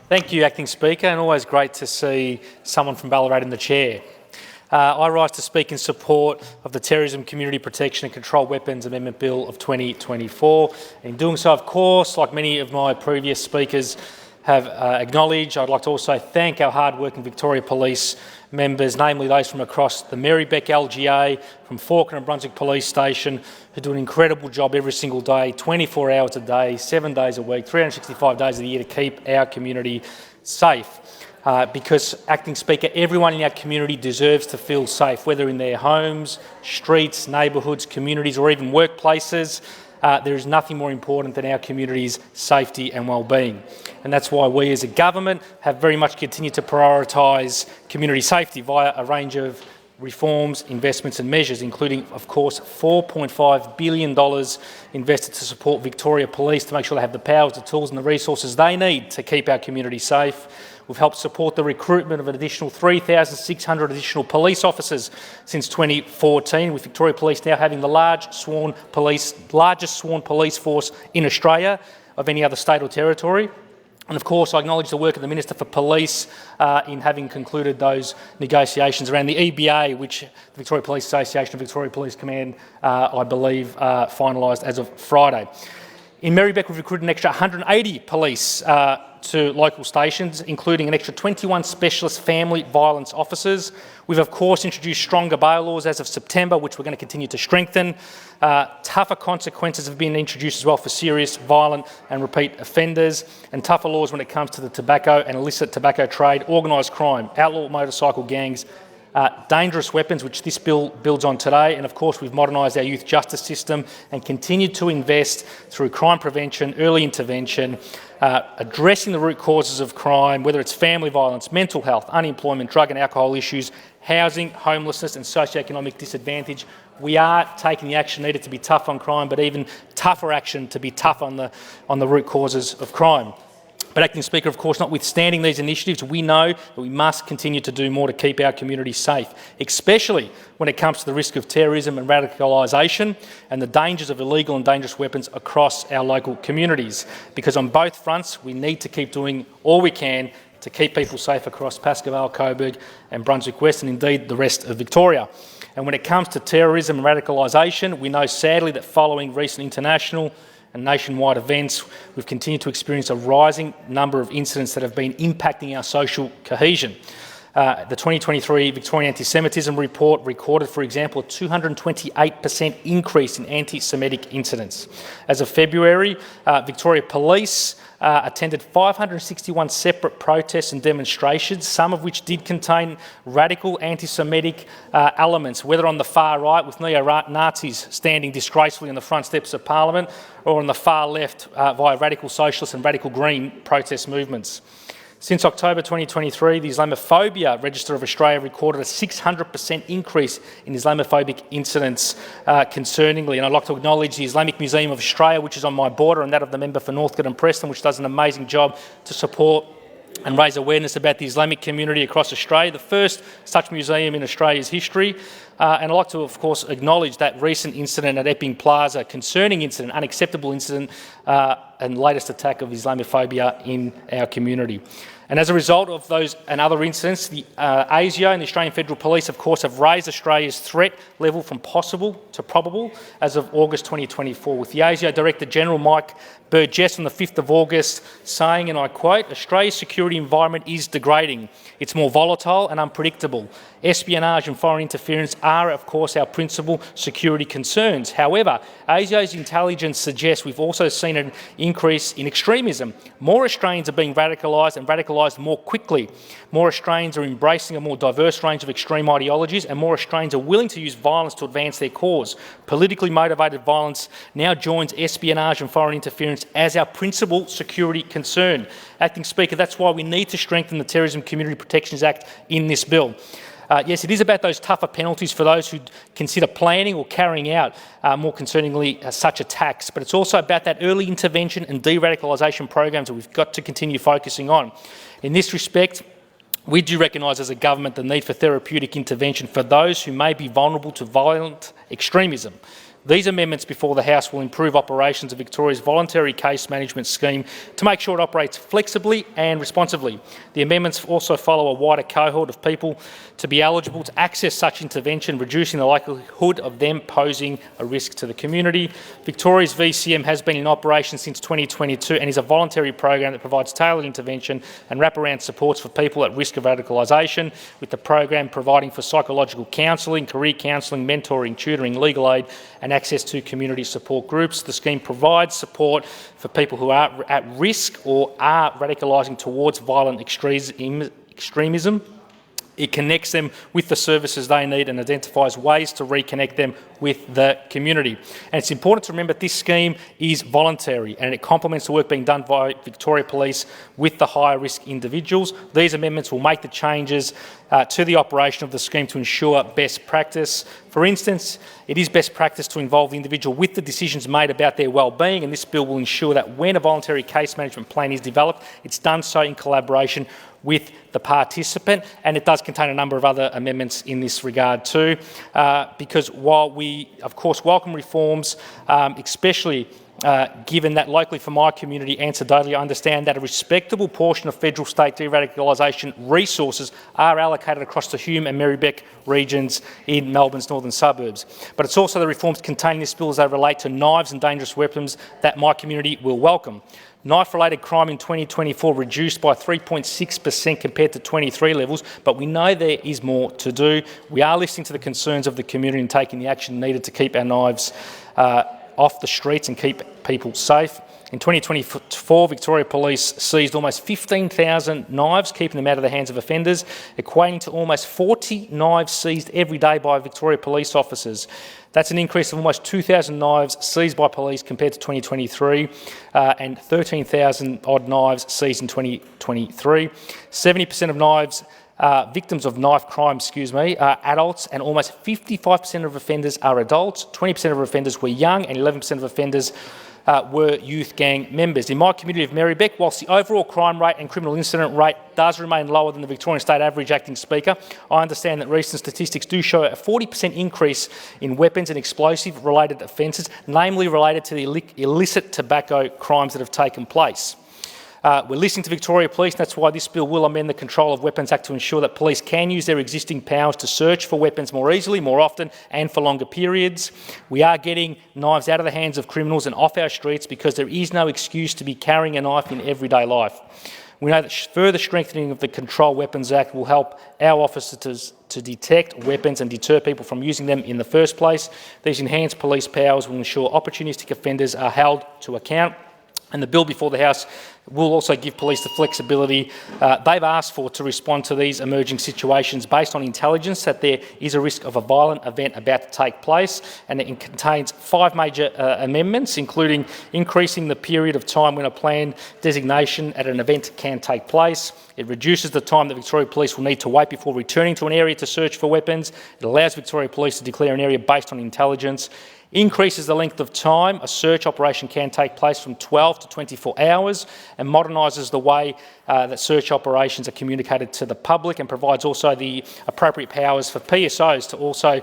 Thank you, Acting Speaker, and always great to see someone from Ballarat in the chair. I rise to speak in support of the Terrorism, Community Protection and Controlled Weapons Amendment Bill of 2024. In doing so, of course, like many of my previous speakers have acknowledged, I'd like to also thank our hard-working Victoria Police members, namely those from across the Marybeck LGA, from Fawkner and Brunswick Police Station, who do an incredible job every single day, 24 hours a day, 7 days a week, 365 days of the year to keep our community safe. Because, Acting Speaker, everyone in our community deserves to feel safe, whether in their homes, streets, neighbourhoods, communities or even workplaces. There is nothing more important than our community's safety and well-being. And that's why we as a government have very much continued to prioritise community safety via a range of reforms, investments and measures, including, of course, $4.5 billion invested to support Victoria Police to make sure they have the powers, the tools and the resources they need to keep our community safe. We've helped support the recruitment of an additional 3,600 additional police officers since 2014, with Victoria Police now having the largest sworn police force in Australia of any other state or territory. And of course, I acknowledge the work of the Minister for Police in having concluded those negotiations around the EBA, which the Victoria Police Association and Victoria Police Command, I believe, finalised as of Friday. In Marybeck, we've recruited an extra 180 police to local stations, including an extra 21 specialist family violence officers. We've, of course, introduced stronger bail laws as of September, which we're going to continue to strengthen. Tougher consequences have been introduced as well for serious, violent and repeat offenders, and tougher laws when it comes to the tobacco and illicit tobacco trade, organised crime, outlaw motorcycle gangs, dangerous weapons, which this bill builds on today, and of course we've modernised our youth justice system and continued to invest through crime prevention, early intervention, addressing the root causes of crime, whether it's family violence, mental health, unemployment, drug and alcohol issues, housing, homelessness and socioeconomic disadvantage. We are taking the action needed to be tough on crime, but even tougher action to be tough on the root causes of crime. But, Acting Speaker, of course, notwithstanding these initiatives, we know that we must continue to do more to keep our community safe, especially when it comes to the risk of terrorism and radicalisation and the dangers of illegal and dangerous weapons across our local communities. Because on both fronts, we need to keep doing all we can to keep people safe across Pascoe Vale, Coburg and Brunswick West, and indeed the rest of Victoria. And when it comes to terrorism and radicalisation, we know sadly that following recent international and nationwide events, we've continued to experience a rising number of incidents that have been impacting our social cohesion. The 2023 Victorian Anti-Semitism report recorded, for example, a 228% increase in anti-Semitic incidents. As of February, Victoria Police attended 561 separate protests and demonstrations, some of which did contain radical anti-Semitic elements, whether on the far right with neo-Nazis standing disgracefully on the front steps of Parliament, or on the far left via radical socialist and radical green protest movements. Since October 2023, the Islamophobia Register of Australia recorded a 600% increase in Islamophobic incidents concerningly. And I'd like to acknowledge the Islamic Museum of Australia, which is on my border, and that of the member for Northcote and Preston, which does an amazing job to support and raise awareness about the Islamic community across Australia, the first such museum in Australia's history. And I'd like to, of course, acknowledge that recent incident at Epping Plaza, concerning incident, unacceptable incident, and latest attack of Islamophobia in our community. And as a result of those and other incidents, the ASIO and the Australian Federal Police, of course, have raised Australia's threat level from possible to probable as of August 2024, with the ASIO Director General Mike Burgess on the 5th of August saying, and I quote, "Australia's security environment is degrading. It's more volatile and unpredictable. Espionage and foreign interference are, of course, our principal security concerns. However, ASIO's intelligence suggests we've also seen an increase in extremism. More Australians are being radicalised and radicalised more quickly. More Australians are embracing a more diverse range of extreme ideologies, and more Australians are willing to use violence to advance their cause. Politically motivated violence now joins espionage and foreign interference as our principal security concern." Acting Speaker, that's why we need to strengthen the Terrorism Community Protections Act in this bill. Yes, it is about those tougher penalties for those who consider planning or carrying out, more concerningly, such attacks. But it's also about that early intervention and de-radicalisation programs that we've got to continue focusing on. In this respect, we do recognise as a government the need for therapeutic intervention for those who may be vulnerable to violent extremism. These amendments before the House will improve operations of Victoria's voluntary case management scheme to make sure it operates flexibly and responsively. The amendments also follow a wider cohort of people to be eligible to access such intervention, reducing the likelihood of them posing a risk to the community. Victoria's VCM has been in operation since 2022 and is a voluntary program that provides tailored intervention and wraparound supports for people at risk of radicalisation, with the program providing for psychological counselling, career counselling, mentoring, tutoring, legal aid and access to community support groups. The scheme provides support for people who are at risk or are radicalising towards violent extremism. It connects them with the services they need and identifies ways to reconnect them with the community. And it's important to remember that this scheme is voluntary and it complements the work being done by Victoria Police with the higher risk individuals. These amendments will make the changes to the operation of the scheme to ensure best practice. For instance, it is best practice to involve the individual with the decisions made about their well-being, and this bill will ensure that when a voluntary case management plan is developed, it's done so in collaboration with the participant, and it does contain a number of other amendments in this regard too, because while we of course welcome reforms, especially given that locally for my community, anecdotally, I understand that a respectable portion of federal state de-radicalisation resources are allocated across the Hume and Marybeck regions in Melbourne's northern suburbs. But it's also the reforms contained in this bill as they relate to knives and dangerous weapons that my community will welcome. Knife-related crime in 2024 reduced by 3.6% compared to 23 levels, but we know there is more to do. We are listening to the concerns of the community and taking the action needed to keep our knives off the streets and keep people safe. In 2024, Victoria Police seized almost 15,000 knives, keeping them out of the hands of offenders, equating to almost 40 knives seized every day by Victoria Police officers. That's an increase of almost 2,000 knives seized by police compared to 2023 and 13,000 odd knives seized in 2023. 70% of knives victims of knife crime, are adults, and almost 55% of offenders are adults. 20% of offenders were young, and 11% of offenders were youth gang members. In my community of Marybeck, whilst the overall crime rate and criminal incident rate does remain lower than the Victorian state average, acting Speaker, I understand that recent statistics do show a 40% increase in weapons and explosive-related offences, namely related to the illicit tobacco crimes that have taken place. We're listening to Victoria Police, and that's why this bill will amend the Control of Weapons Act to ensure that police can use their existing powers to search for weapons more easily, more often and for longer periods. We are getting knives out of the hands of criminals and off our streets because there is no excuse to be carrying a knife in everyday life. We know that further strengthening of the Control Weapons Act will help our officers to detect weapons and deter people from using them in the first place. These enhanced police powers will ensure opportunistic offenders are held to account. And the bill before the House will also give police the flexibility they've asked for to respond to these emerging situations based on intelligence that there is a risk of a violent event about to take place. And it contains 5 major amendments, including increasing the period of time when a planned designation at an event can take place. It reduces the time that Victoria Police will need to wait before returning to an area to search for weapons. It allows Victoria Police to declare an area based on intelligence. Increases the length of time a search operation can take place from 12 to 24 hours and modernises the way that search operations are communicated to the public, and provides also the appropriate powers for PSOs to also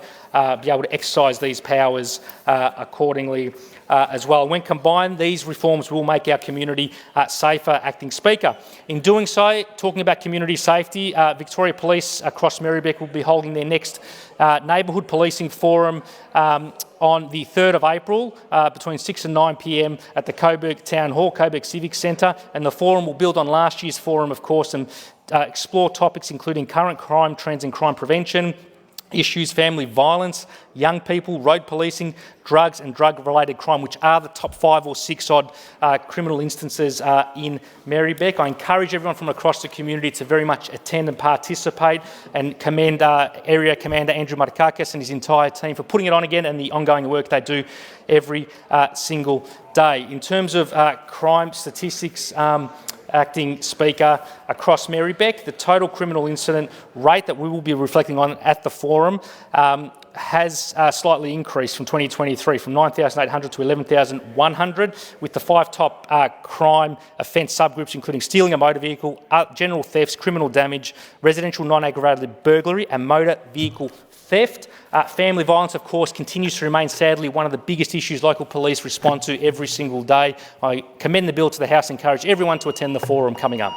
be able to exercise these powers accordingly as well. When combined, these reforms will make our community safer, acting Speaker. In doing so, talking about community safety, Victoria Police across Marybeck will be holding their next neighbourhood policing forum on the 3rd of April between 6 and 9 p.m. at the Coburg Town Hall, Coburg Civic Centre, and the forum will build on last year's forum, of course, and explore topics including current crime trends and crime prevention, issues, family violence, young people, road policing, drugs and drug-related crime, which are the top 5 or 6 odd criminal instances in Marybeck. I encourage everyone from across the community to very much attend and participate, and commend Area Commander Andrew Matakakis and his entire team for putting it on again and the ongoing work they do every single day. In terms of crime statistics, acting Speaker, across Marybeck, the total criminal incident rate that we will be reflecting on at the forum has slightly increased from 2023, from 9,800 to 11,100, with the 5 top crime offence subgroups including stealing a motor vehicle, general thefts, criminal damage, residential non-aggravated burglary and motor vehicle theft. Family violence, of course, continues to remain, sadly, one of the biggest issues local police respond to every single day. I commend the bill to the House and encourage everyone to attend the forum coming up.